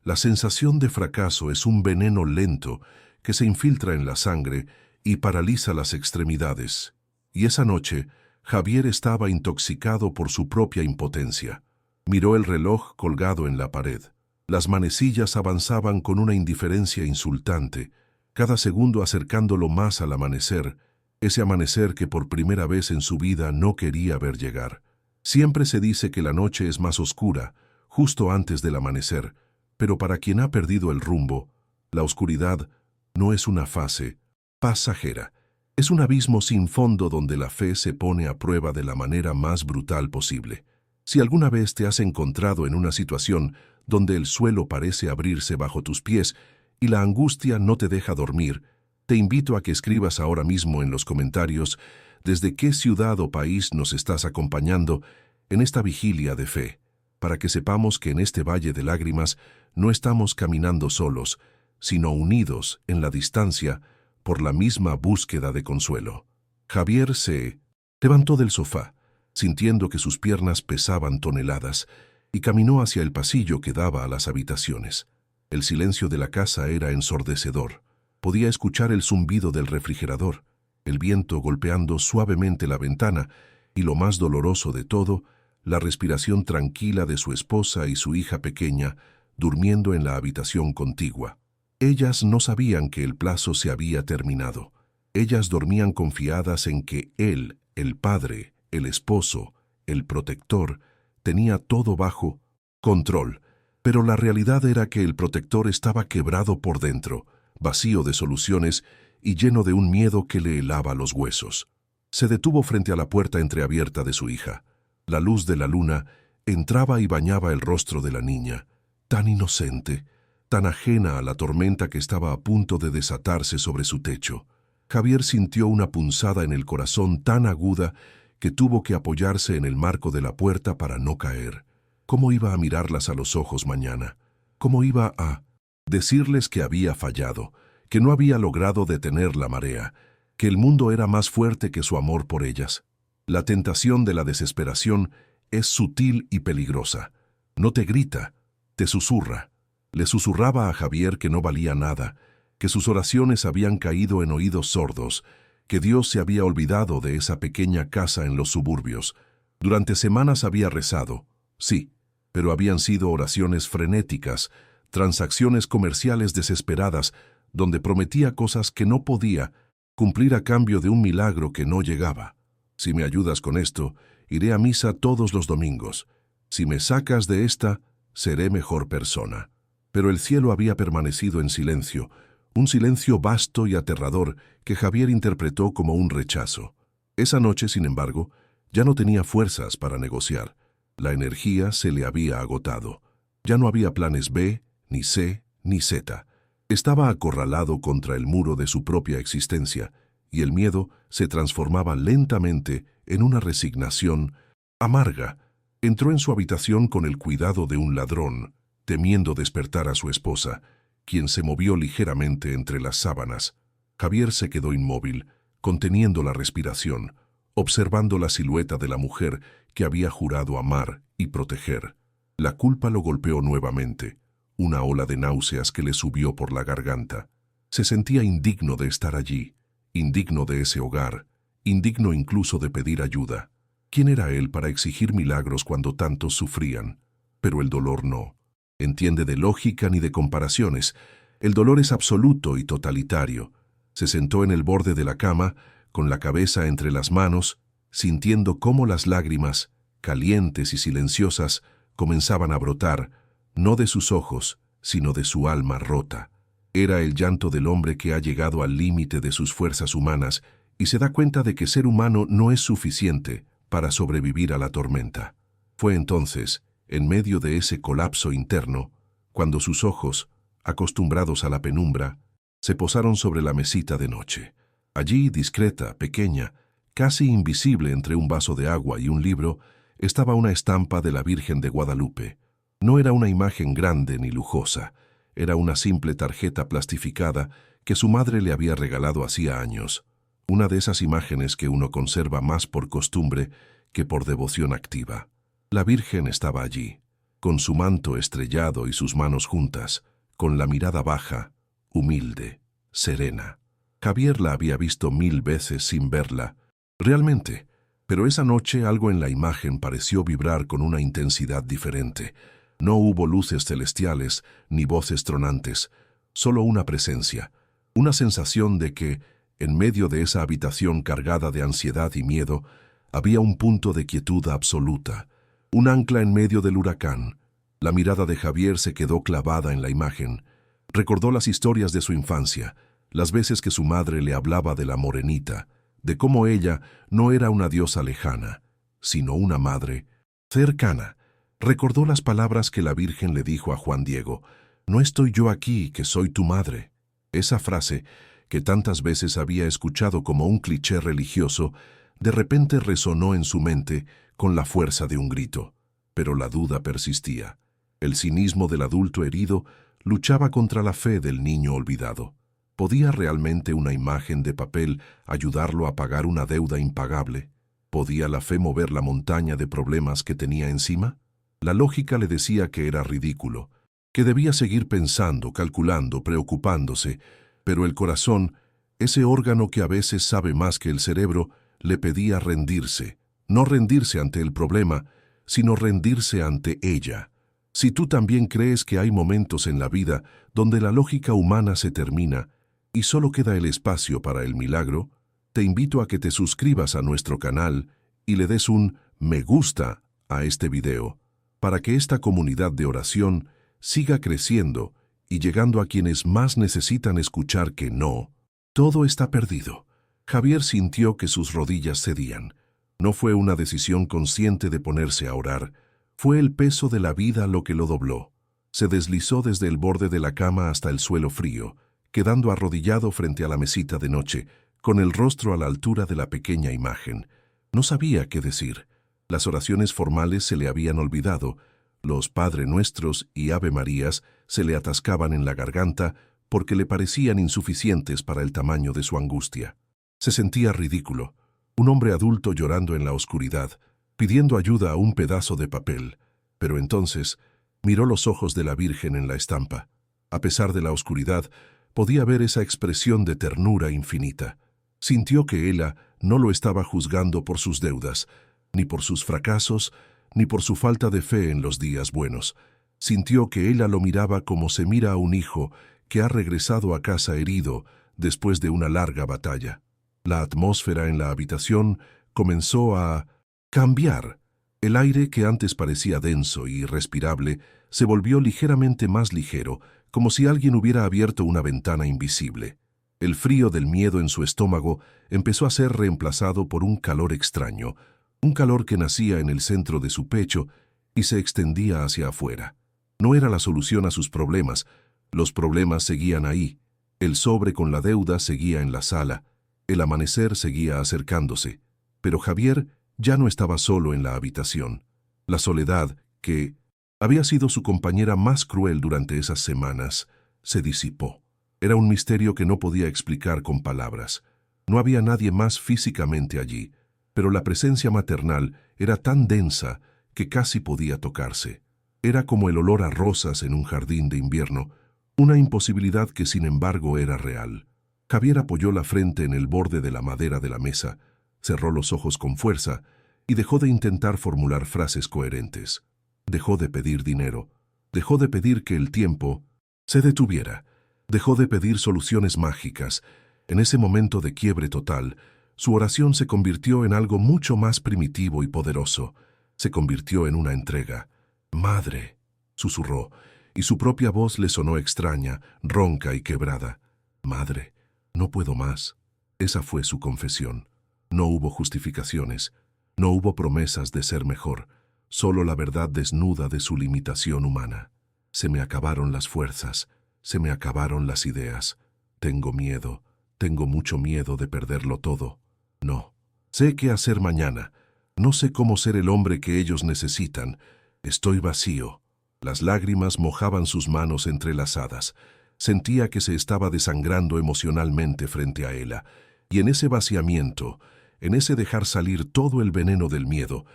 La sensación de fracaso es un veneno lento que se infiltra en la sangre y paraliza las extremidades. Y esa noche, Javier estaba intoxicado por su propia impotencia. Miró el reloj colgado en la pared. Las manecillas avanzaban con una indiferencia insultante, cada segundo acercándolo más al amanecer, ese amanecer que por primera vez en su vida no quería ver llegar. Siempre se dice que la noche es más oscura, justo antes del amanecer, pero para quien ha perdido el rumbo, la oscuridad no es una fase pasajera. Es un abismo sin fondo donde la fe se pone a prueba de la manera más brutal posible. Si alguna vez te has encontrado en una situación donde el suelo parece abrirse bajo tus pies y la angustia no te deja dormir, te invito a que escribas ahora mismo en los comentarios desde qué ciudad o país nos estás acompañando en esta vigilia de fe, para que sepamos que en este valle de lágrimas no estamos caminando solos, sino unidos en la distancia por la misma búsqueda de consuelo. Javier se levantó del sofá, sintiendo que sus piernas pesaban toneladas, y caminó hacia el pasillo que daba a las habitaciones. El silencio de la casa era ensordecedor. Podía escuchar el zumbido del refrigerador, el viento golpeando suavemente la ventana y, lo más doloroso de todo, la respiración tranquila de su esposa y su hija pequeña durmiendo en la habitación contigua. Ellas no sabían que el plazo se había terminado. Ellas dormían confiadas en que él, el padre, el esposo, el protector, tenía todo bajo control, pero la realidad era que el protector estaba quebrado por dentro, vacío de soluciones y lleno de un miedo que le helaba los huesos. Se detuvo frente a la puerta entreabierta de su hija. La luz de la luna entraba y bañaba el rostro de la niña, tan inocente, tan ajena a la tormenta que estaba a punto de desatarse sobre su techo. Javier sintió una punzada en el corazón tan aguda que tuvo que apoyarse en el marco de la puerta para no caer. ¿Cómo iba a mirarlas a los ojos mañana? ¿Cómo iba a decirles que había fallado, que no había logrado detener la marea, que el mundo era más fuerte que su amor por ellas? La tentación de la desesperación es sutil y peligrosa. No te grita, te susurra. Le susurraba a Javier que no valía nada, que sus oraciones habían caído en oídos sordos, que Dios se había olvidado de esa pequeña casa en los suburbios. Durante semanas había rezado, sí, pero habían sido oraciones frenéticas, transacciones comerciales desesperadas, donde prometía cosas que no podía cumplir a cambio de un milagro que no llegaba. Si me ayudas con esto, iré a misa todos los domingos. Si me sacas de esta, seré mejor persona. Pero el cielo había permanecido en silencio, un silencio vasto y aterrador que Javier interpretó como un rechazo. Esa noche, sin embargo, ya no tenía fuerzas para negociar. La energía se le había agotado. Ya no había planes B, ni C, ni Z. Estaba acorralado contra el muro de su propia existencia, y el miedo se transformaba lentamente en una resignación amarga. Entró en su habitación con el cuidado de un ladrón, temiendo despertar a su esposa, quien se movió ligeramente entre las sábanas. Javier se quedó inmóvil, conteniendo la respiración, observando la silueta de la mujer que había jurado amar y proteger. La culpa lo golpeó nuevamente, una ola de náuseas que le subió por la garganta. Se sentía indigno de estar allí, indigno de ese hogar, indigno incluso de pedir ayuda. ¿Quién era él para exigir milagros cuando tantos sufrían? Pero el dolor no entiende de lógica ni de comparaciones. El dolor es absoluto y totalitario. Se sentó en el borde de la cama, con la cabeza entre las manos, sintiendo cómo las lágrimas, calientes y silenciosas, comenzaban a brotar, no de sus ojos, sino de su alma rota. Era el llanto del hombre que ha llegado al límite de sus fuerzas humanas y se da cuenta de que ser humano no es suficiente para sobrevivir a la tormenta. Fue entonces, en medio de ese colapso interno, cuando sus ojos, acostumbrados a la penumbra, se posaron sobre la mesita de noche. Allí, discreta, pequeña, casi invisible entre un vaso de agua y un libro, estaba una estampa de la Virgen de Guadalupe. No era una imagen grande ni lujosa, era una simple tarjeta plastificada que su madre le había regalado hacía años. Una de esas imágenes que uno conserva más por costumbre que por devoción activa. La Virgen estaba allí, con su manto estrellado y sus manos juntas, con la mirada baja, humilde, serena. Javier la había visto 1000 veces sin verla, realmente, pero esa noche algo en la imagen pareció vibrar con una intensidad diferente. No hubo luces celestiales ni voces tronantes, solo una presencia, una sensación de que, en medio de esa habitación cargada de ansiedad y miedo, había un punto de quietud absoluta, un ancla en medio del huracán. La mirada de Javier se quedó clavada en la imagen. Recordó las historias de su infancia, las veces que su madre le hablaba de la morenita, de cómo ella no era una diosa lejana, sino una madre cercana. Recordó las palabras que la Virgen le dijo a Juan Diego: «No estoy yo aquí, que soy tu madre». Esa frase, que tantas veces había escuchado como un cliché religioso, de repente resonó en su mente con la fuerza de un grito. Pero la duda persistía. El cinismo del adulto herido luchaba contra la fe del niño olvidado. ¿Podía realmente una imagen de papel ayudarlo a pagar una deuda impagable? ¿Podía la fe mover la montaña de problemas que tenía encima? La lógica le decía que era ridículo, que debía seguir pensando, calculando, preocupándose, pero el corazón, ese órgano que a veces sabe más que el cerebro, le pedía rendirse, no rendirse ante el problema, sino rendirse ante ella. Si tú también crees que hay momentos en la vida donde la lógica humana se termina y solo queda el espacio para el milagro, te invito a que te suscribas a nuestro canal y le des un me gusta a este video, para que esta comunidad de oración siga creciendo y llegando a quienes más necesitan escuchar que no, todo está perdido. Javier sintió que sus rodillas cedían. No fue una decisión consciente de ponerse a orar, fue el peso de la vida lo que lo dobló. Se deslizó desde el borde de la cama hasta el suelo frío, quedando arrodillado frente a la mesita de noche, con el rostro a la altura de la pequeña imagen. No sabía qué decir. Las oraciones formales se le habían olvidado, los Padre Nuestros y Ave Marías se le atascaban en la garganta porque le parecían insuficientes para el tamaño de su angustia. Se sentía ridículo, un hombre adulto llorando en la oscuridad, pidiendo ayuda a un pedazo de papel. Pero entonces miró los ojos de la Virgen en la estampa. A pesar de la oscuridad, podía ver esa expresión de ternura infinita. Sintió que ella no lo estaba juzgando por sus deudas, ni por sus fracasos, ni por su falta de fe en los días buenos. Sintió que ella lo miraba como se mira a un hijo que ha regresado a casa herido después de una larga batalla. La atmósfera en la habitación comenzó a cambiar. El aire, que antes parecía denso y irrespirable, se volvió ligeramente más ligero, como si alguien hubiera abierto una ventana invisible. El frío del miedo en su estómago empezó a ser reemplazado por un calor extraño, un calor que nacía en el centro de su pecho y se extendía hacia afuera. No era la solución a sus problemas, los problemas seguían ahí, el sobre con la deuda seguía en la sala, el amanecer seguía acercándose, pero Javier ya no estaba solo en la habitación. La soledad, que había sido su compañera más cruel durante esas semanas, se disipó. Era un misterio que no podía explicar con palabras. No había nadie más físicamente allí, pero la presencia maternal era tan densa que casi podía tocarse. Era como el olor a rosas en un jardín de invierno, una imposibilidad que sin embargo era real. Javier apoyó la frente en el borde de la madera de la mesa, cerró los ojos con fuerza y dejó de intentar formular frases coherentes. Dejó de pedir dinero, dejó de pedir que el tiempo se detuviera, dejó de pedir soluciones mágicas. En ese momento de quiebre total, su oración se convirtió en algo mucho más primitivo y poderoso. Se convirtió en una entrega. «Madre», susurró, y su propia voz le sonó extraña, ronca y quebrada. «Madre, no puedo más». Esa fue su confesión. No hubo justificaciones, no hubo promesas de ser mejor, solo la verdad desnuda de su limitación humana. «Se me acabaron las fuerzas, se me acabaron las ideas. Tengo miedo, tengo mucho miedo de perderlo todo. No sé qué hacer mañana, no sé cómo ser el hombre que ellos necesitan. Estoy vacío». Las lágrimas mojaban sus manos entrelazadas. Sentía que se estaba desangrando emocionalmente frente a ella, y en ese vaciamiento, en ese dejar salir todo el veneno del miedo,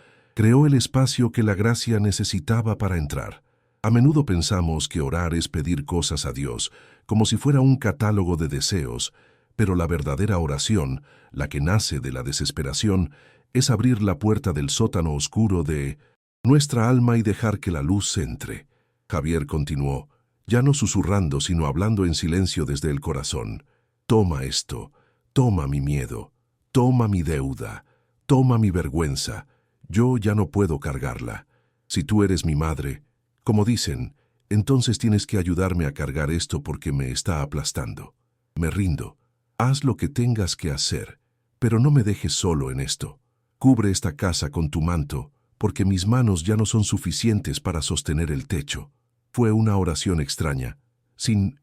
Creó el espacio que la gracia necesitaba para entrar. A menudo pensamos que orar es pedir cosas a Dios, como si fuera un catálogo de deseos, pero la verdadera oración, la que nace de la desesperación, es abrir la puerta del sótano oscuro de nuestra alma y dejar que la luz entre. Javier continuó, ya no susurrando, sino hablando en silencio desde el corazón. Toma esto, toma mi miedo, toma mi deuda, toma mi vergüenza. Yo ya no puedo cargarla. Si tú eres mi madre, como dicen, entonces tienes que ayudarme a cargar esto porque me está aplastando. Me rindo. Haz lo que tengas que hacer, pero no me dejes solo en esto. Cubre esta casa con tu manto, porque mis manos ya no son suficientes para sostener el techo. Fue una oración extraña, sin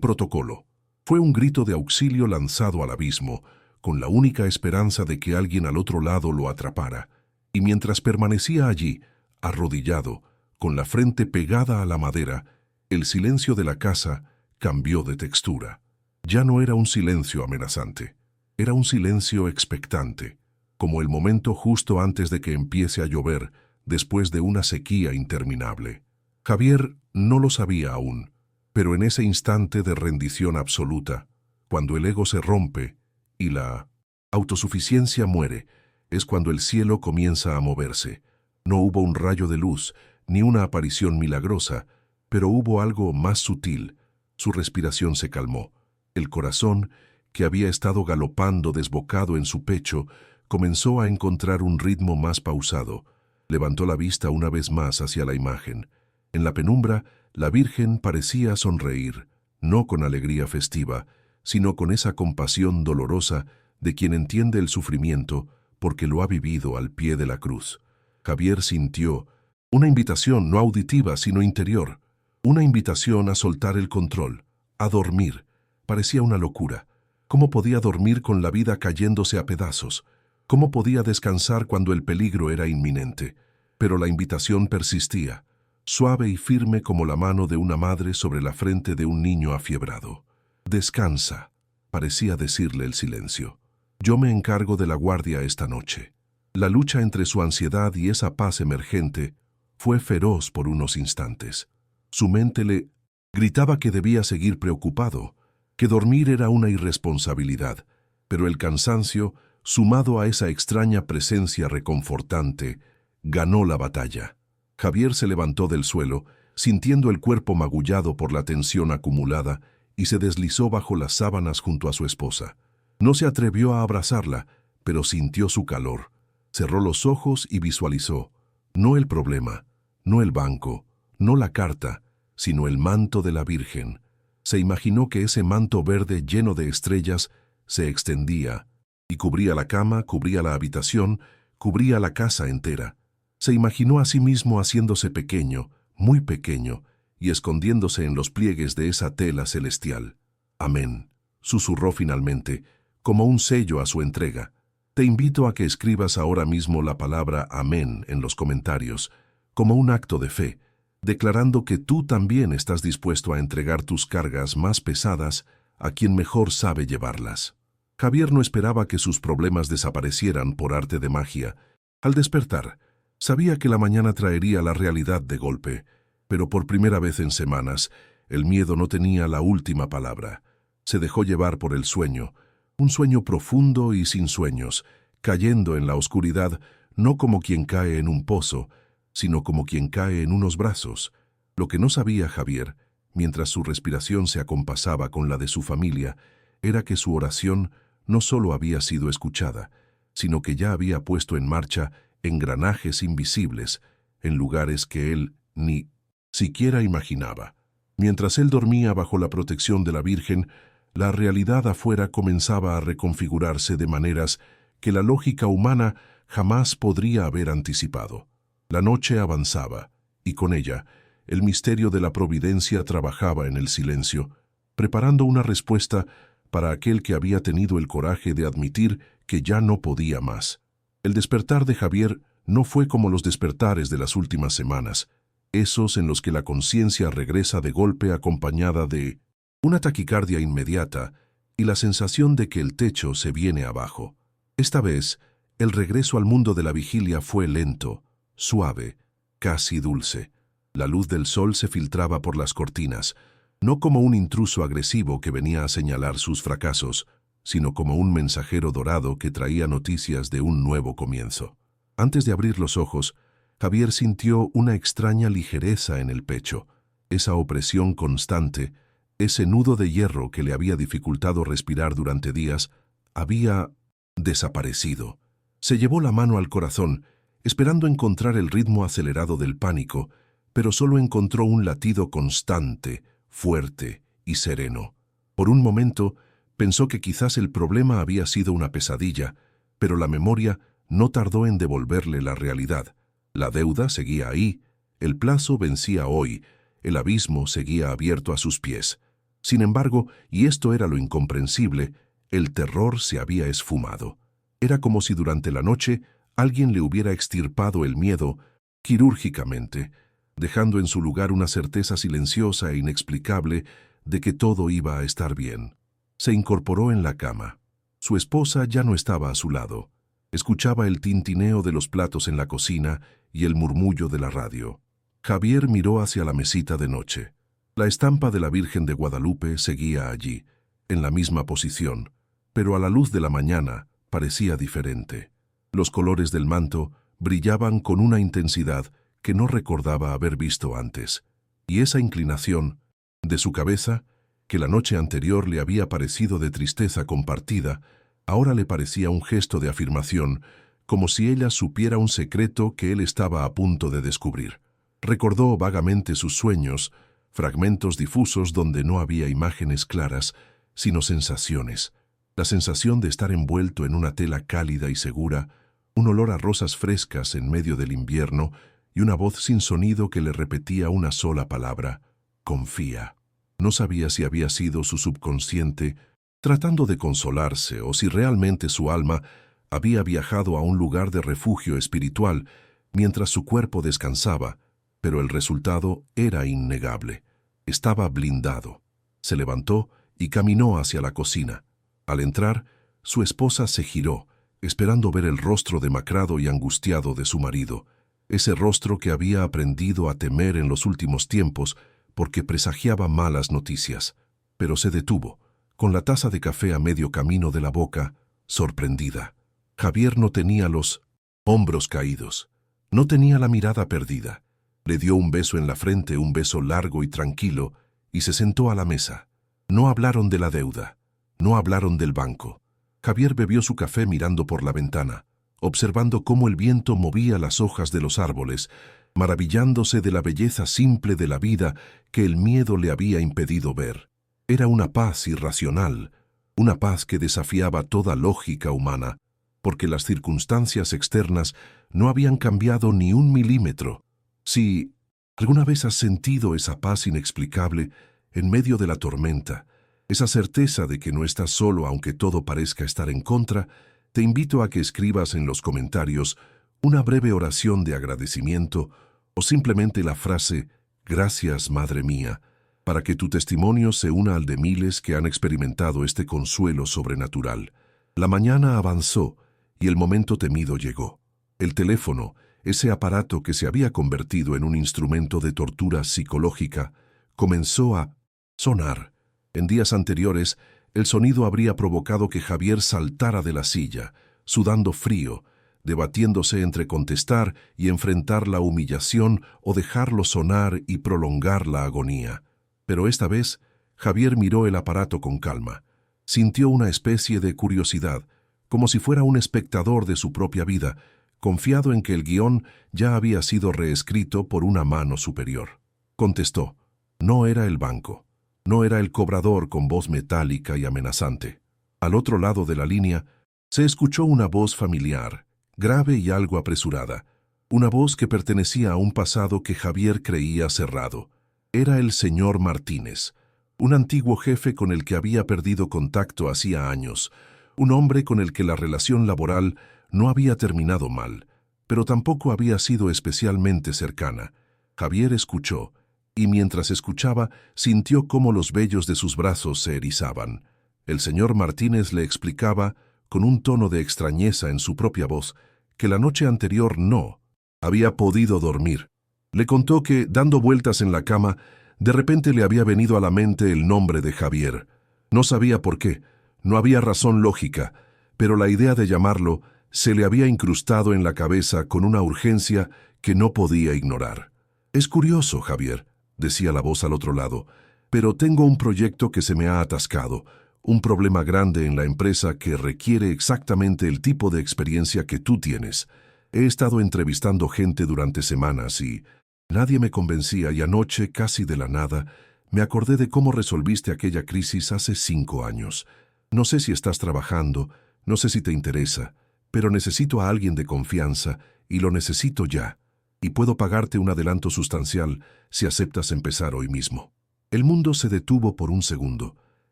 protocolo. Fue un grito de auxilio lanzado al abismo, con la única esperanza de que alguien al otro lado lo atrapara. Y mientras permanecía allí, arrodillado, con la frente pegada a la madera, el silencio de la casa cambió de textura. Ya no era un silencio amenazante, era un silencio expectante, como el momento justo antes de que empiece a llover, después de una sequía interminable. Javier no lo sabía aún, pero en ese instante de rendición absoluta, cuando el ego se rompe y la autosuficiencia muere, es cuando el cielo comienza a moverse. No hubo un rayo de luz, ni una aparición milagrosa, pero hubo algo más sutil. Su respiración se calmó. El corazón, que había estado galopando desbocado en su pecho, comenzó a encontrar un ritmo más pausado. Levantó la vista una vez más hacia la imagen. En la penumbra, la Virgen parecía sonreír, no con alegría festiva, sino con esa compasión dolorosa de quien entiende el sufrimiento porque lo ha vivido al pie de la cruz. Javier sintió una invitación no auditiva sino interior, una invitación a soltar el control, a dormir. Parecía una locura. ¿Cómo podía dormir con la vida cayéndose a pedazos? ¿Cómo podía descansar cuando el peligro era inminente? Pero la invitación persistía, suave y firme como la mano de una madre sobre la frente de un niño afiebrado. Descansa, parecía decirle el silencio. Yo me encargo de la guardia esta noche. La lucha entre su ansiedad y esa paz emergente fue feroz por unos instantes. Su mente le gritaba que debía seguir preocupado, que dormir era una irresponsabilidad, pero el cansancio, sumado a esa extraña presencia reconfortante, ganó la batalla. Javier se levantó del suelo, sintiendo el cuerpo magullado por la tensión acumulada, y se deslizó bajo las sábanas junto a su esposa. No se atrevió a abrazarla, pero sintió su calor. Cerró los ojos y visualizó, no el problema, no el banco, no la carta, sino el manto de la Virgen. Se imaginó que ese manto verde lleno de estrellas se extendía y cubría la cama, cubría la habitación, cubría la casa entera. Se imaginó a sí mismo haciéndose pequeño, muy pequeño, y escondiéndose en los pliegues de esa tela celestial. Amén, susurró finalmente, como un sello a su entrega. Te invito a que escribas ahora mismo la palabra amén en los comentarios, como un acto de fe, declarando que tú también estás dispuesto a entregar tus cargas más pesadas a quien mejor sabe llevarlas. Javier no esperaba que sus problemas desaparecieran por arte de magia. Al despertar, sabía que la mañana traería la realidad de golpe, pero por primera vez en semanas, el miedo no tenía la última palabra. Se dejó llevar por el sueño, un sueño profundo y sin sueños, cayendo en la oscuridad no como quien cae en un pozo, sino como quien cae en unos brazos. Lo que no sabía Javier, mientras su respiración se acompasaba con la de su familia, era que su oración no solo había sido escuchada, sino que ya había puesto en marcha engranajes invisibles en lugares que él ni siquiera imaginaba. Mientras él dormía bajo la protección de la Virgen, la realidad afuera comenzaba a reconfigurarse de maneras que la lógica humana jamás podría haber anticipado. La noche avanzaba, y con ella, el misterio de la providencia trabajaba en el silencio, preparando una respuesta para aquel que había tenido el coraje de admitir que ya no podía más. El despertar de Javier no fue como los despertares de las últimas semanas, esos en los que la conciencia regresa de golpe acompañada de una taquicardia inmediata y la sensación de que el techo se viene abajo. Esta vez, El regreso al mundo de la vigilia fue lento, suave, casi dulce. La luz del sol se filtraba por las cortinas, no como un intruso agresivo que venía a señalar sus fracasos, sino como un mensajero dorado que traía noticias de un nuevo comienzo. Antes de abrir los ojos, Javier sintió una extraña ligereza en el pecho, esa opresión constante, ese nudo de hierro que le había dificultado respirar durante días, había desaparecido. Se llevó la mano al corazón, esperando encontrar el ritmo acelerado del pánico, pero solo encontró un latido constante, fuerte y sereno. Por un momento, pensó que quizás el problema había sido una pesadilla, pero la memoria no tardó en devolverle la realidad. La deuda seguía ahí, el plazo vencía hoy, el abismo seguía abierto a sus pies. Sin embargo, y esto era lo incomprensible, el terror se había esfumado. Era como si durante la noche alguien le hubiera extirpado el miedo quirúrgicamente, dejando en su lugar una certeza silenciosa e inexplicable de que todo iba a estar bien. Se incorporó en la cama. Su esposa ya no estaba a su lado. Escuchaba el tintineo de los platos en la cocina y el murmullo de la radio. Javier miró hacia la mesita de noche. La estampa de la Virgen de Guadalupe seguía allí, en la misma posición, pero a la luz de la mañana parecía diferente. Los colores del manto brillaban con una intensidad que no recordaba haber visto antes, y esa inclinación de su cabeza, que la noche anterior le había parecido de tristeza compartida, ahora le parecía un gesto de afirmación, como si ella supiera un secreto que él estaba a punto de descubrir. Recordó vagamente sus sueños, fragmentos difusos donde no había imágenes claras, sino sensaciones. La sensación de estar envuelto en una tela cálida y segura, un olor a rosas frescas en medio del invierno y una voz sin sonido que le repetía una sola palabra: confía. No sabía si había sido su subconsciente tratando de consolarse o si realmente su alma había viajado a un lugar de refugio espiritual mientras su cuerpo descansaba, pero el resultado era innegable. Estaba blindado. Se levantó y caminó hacia la cocina. Al entrar, su esposa se giró, esperando ver el rostro demacrado y angustiado de su marido, ese rostro que había aprendido a temer en los últimos tiempos porque presagiaba malas noticias. Pero se detuvo, con la taza de café a medio camino de la boca, sorprendida. Javier no tenía los hombros caídos, no tenía la mirada perdida. Le dio un beso en la frente, un beso largo y tranquilo, y se sentó a la mesa. No hablaron de la deuda. No hablaron del banco. Javier bebió su café mirando por la ventana, observando cómo el viento movía las hojas de los árboles, maravillándose de la belleza simple de la vida que el miedo le había impedido ver. Era una paz irracional, una paz que desafiaba toda lógica humana, porque las circunstancias externas no habían cambiado ni un milímetro. Si alguna vez has sentido esa paz inexplicable en medio de la tormenta, esa certeza de que no estás solo aunque todo parezca estar en contra, te invito a que escribas en los comentarios una breve oración de agradecimiento o simplemente la frase «Gracias, Madre mía», para que tu testimonio se una al de miles que han experimentado este consuelo sobrenatural. La mañana avanzó y el momento temido llegó. El teléfono, ese aparato que se había convertido en un instrumento de tortura psicológica, comenzó a sonar. En días anteriores, el sonido habría provocado que Javier saltara de la silla, sudando frío, debatiéndose entre contestar y enfrentar la humillación o dejarlo sonar y prolongar la agonía. Pero esta vez, Javier miró el aparato con calma. Sintió una especie de curiosidad, como si fuera un espectador de su propia vida, confiado en que el guión ya había sido reescrito por una mano superior. Contestó. No era el banco. No era el cobrador con voz metálica y amenazante. Al otro lado de la línea, se escuchó una voz familiar, grave y algo apresurada. Una voz que pertenecía a un pasado que Javier creía cerrado. Era el señor Martínez, un antiguo jefe con el que había perdido contacto hacía años, un hombre con el que la relación laboral no había terminado mal, pero tampoco había sido especialmente cercana. Javier escuchó, y mientras escuchaba, sintió cómo los vellos de sus brazos se erizaban. El señor Martínez le explicaba con un tono de extrañeza en su propia voz, que la noche anterior no había podido dormir. Le contó que, dando vueltas en la cama, de repente le había venido a la mente el nombre de Javier. No sabía por qué, no había razón lógica, pero la idea de llamarlo se le había incrustado en la cabeza con una urgencia que no podía ignorar. «Es curioso, Javier», decía la voz al otro lado, «pero tengo un proyecto que se me ha atascado, un problema grande en la empresa que requiere exactamente el tipo de experiencia que tú tienes. He estado entrevistando gente durante semanas y nadie me convencía, y anoche, casi de la nada, me acordé de cómo resolviste aquella crisis hace 5 años. No sé si estás trabajando, no sé si te interesa, pero necesito a alguien de confianza y lo necesito ya. Y puedo pagarte un adelanto sustancial si aceptas empezar hoy mismo». El mundo se detuvo por un segundo.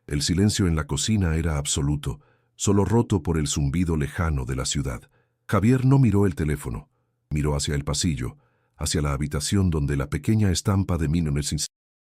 El silencio en la cocina era absoluto, solo roto por el zumbido lejano de la ciudad. Javier no miró el teléfono, miró hacia el pasillo, hacia la habitación donde la pequeña estampa de Minones,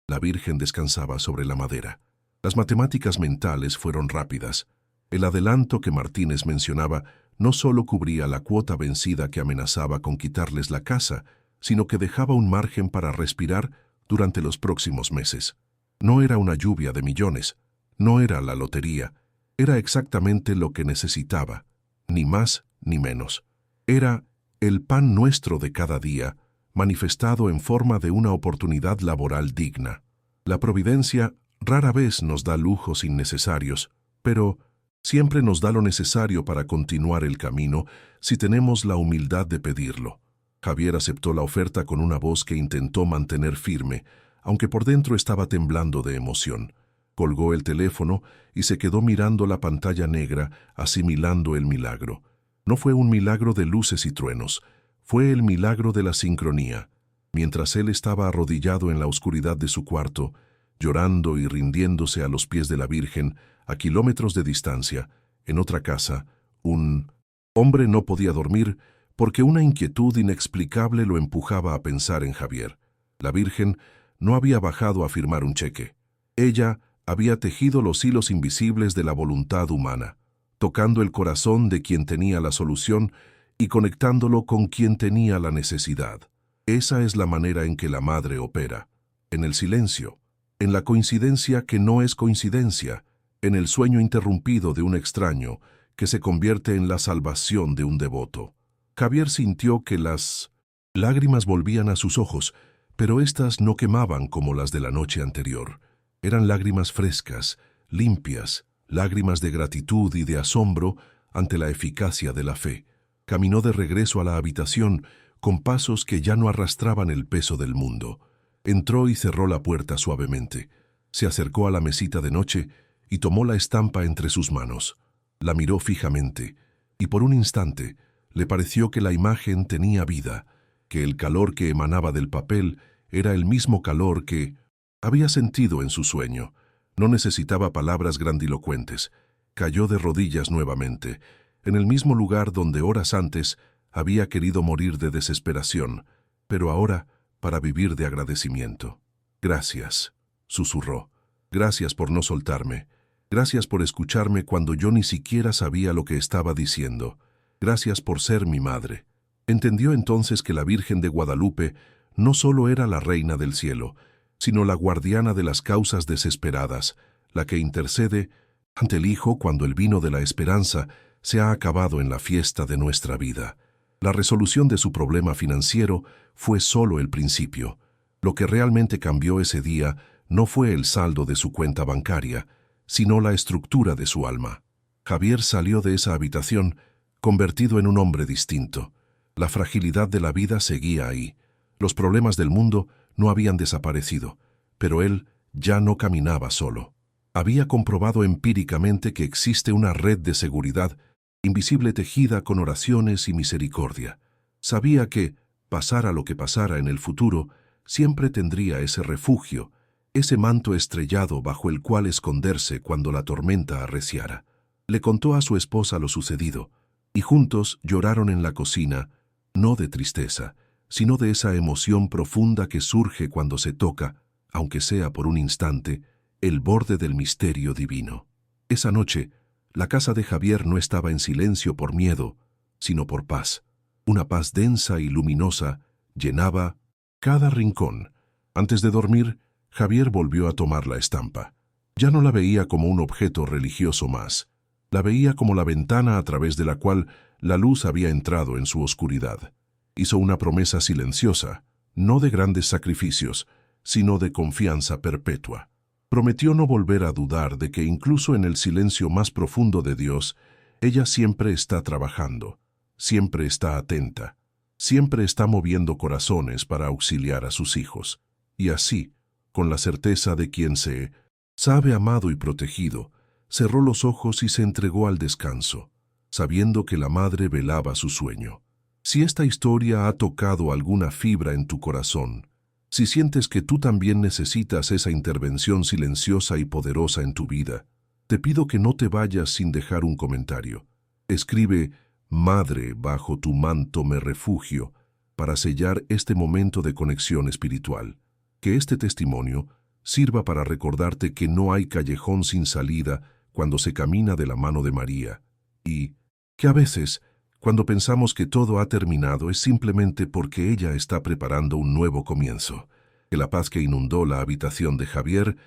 la Virgen, descansaba sobre la madera. Las matemáticas mentales fueron rápidas. El adelanto que Martínez mencionaba no solo cubría la cuota vencida que amenazaba con quitarles la casa, sino que dejaba un margen para respirar durante los próximos meses. No era una lluvia de millones, no era la lotería, era exactamente lo que necesitaba, ni más ni menos. Era el pan nuestro de cada día, manifestado en forma de una oportunidad laboral digna. La providencia rara vez nos da lujos innecesarios, pero siempre nos da lo necesario para continuar el camino si tenemos la humildad de pedirlo. Javier aceptó la oferta con una voz que intentó mantener firme, aunque por dentro estaba temblando de emoción. Colgó el teléfono y se quedó mirando la pantalla negra, asimilando el milagro. No fue un milagro de luces y truenos, fue el milagro de la sincronía. Mientras él estaba arrodillado en la oscuridad de su cuarto, llorando y rindiéndose a los pies de la Virgen, a kilómetros de distancia, en otra casa, un hombre no podía dormir porque una inquietud inexplicable lo empujaba a pensar en Javier. La Virgen no había bajado a firmar un cheque. Ella había tejido los hilos invisibles de la voluntad humana, tocando el corazón de quien tenía la solución y conectándolo con quien tenía la necesidad. Esa es la manera en que la Madre opera, en el silencio, en la coincidencia que no es coincidencia, en el sueño interrumpido de un extraño que se convierte en la salvación de un devoto. Javier sintió que las lágrimas volvían a sus ojos, pero éstas no quemaban como las de la noche anterior. Eran lágrimas frescas, limpias, lágrimas de gratitud y de asombro ante la eficacia de la fe. Caminó de regreso a la habitación con pasos que ya no arrastraban el peso del mundo. Entró y cerró la puerta suavemente. Se acercó a la mesita de noche y tomó la estampa entre sus manos. La miró fijamente, y por un instante le pareció que la imagen tenía vida, que el calor que emanaba del papel era el mismo calor que había sentido en su sueño. No necesitaba palabras grandilocuentes. Cayó de rodillas nuevamente, en el mismo lugar donde horas antes había querido morir de desesperación, pero ahora para vivir de agradecimiento. «Gracias», susurró. «Gracias por no soltarme. Gracias por escucharme cuando yo ni siquiera sabía lo que estaba diciendo. Gracias por ser mi madre». Entendió entonces que la Virgen de Guadalupe no solo era la reina del cielo, sino la guardiana de las causas desesperadas, la que intercede ante el Hijo cuando el vino de la esperanza se ha acabado en la fiesta de nuestra vida. La resolución de su problema financiero fue solo el principio. Lo que realmente cambió ese día no fue el saldo de su cuenta bancaria, sino la estructura de su alma. Javier salió de esa habitación convertido en un hombre distinto. La fragilidad de la vida seguía ahí. Los problemas del mundo no habían desaparecido, pero él ya no caminaba solo. Había comprobado empíricamente que existe una red de seguridad invisible tejida con oraciones y misericordia. Sabía que, pasara lo que pasara en el futuro, siempre tendría ese refugio, ese manto estrellado bajo el cual esconderse cuando la tormenta arreciara. Le contó a su esposa lo sucedido, y juntos lloraron en la cocina, no de tristeza, sino de esa emoción profunda que surge cuando se toca, aunque sea por un instante, el borde del misterio divino. Esa noche, La casa de Javier no estaba en silencio por miedo, sino por paz. Una paz densa y luminosa llenaba cada rincón. Antes de dormir, Javier volvió a tomar la estampa. Ya no la veía como un objeto religioso más. La veía como la ventana a través de la cual la luz había entrado en su oscuridad. Hizo una promesa silenciosa, no de grandes sacrificios, sino de confianza perpetua. Prometió no volver a dudar de que incluso en el silencio más profundo de Dios, ella siempre está trabajando, siempre está atenta, siempre está moviendo corazones para auxiliar a sus hijos. Y así, con la certeza de quien se sabe amado y protegido, cerró los ojos y se entregó al descanso, sabiendo que la madre velaba su sueño. Si esta historia ha tocado alguna fibra en tu corazón, si sientes que tú también necesitas esa intervención silenciosa y poderosa en tu vida, te pido que no te vayas sin dejar un comentario. Escribe, Madre, bajo tu manto me refugio, para sellar este momento de conexión espiritual. Que este testimonio sirva para recordarte que no hay callejón sin salida cuando se camina de la mano de María, y que a veces, cuando pensamos que todo ha terminado, es simplemente porque ella está preparando un nuevo comienzo. Que la paz que inundó la habitación de Javier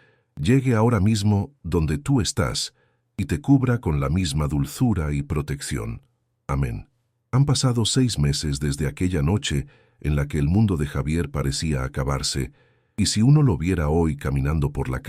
llegue ahora mismo donde tú estás y te cubra con la misma dulzura y protección. Amén. Han pasado 6 meses desde aquella noche en la que el mundo de Javier parecía acabarse, y si uno lo viera hoy caminando por la calle,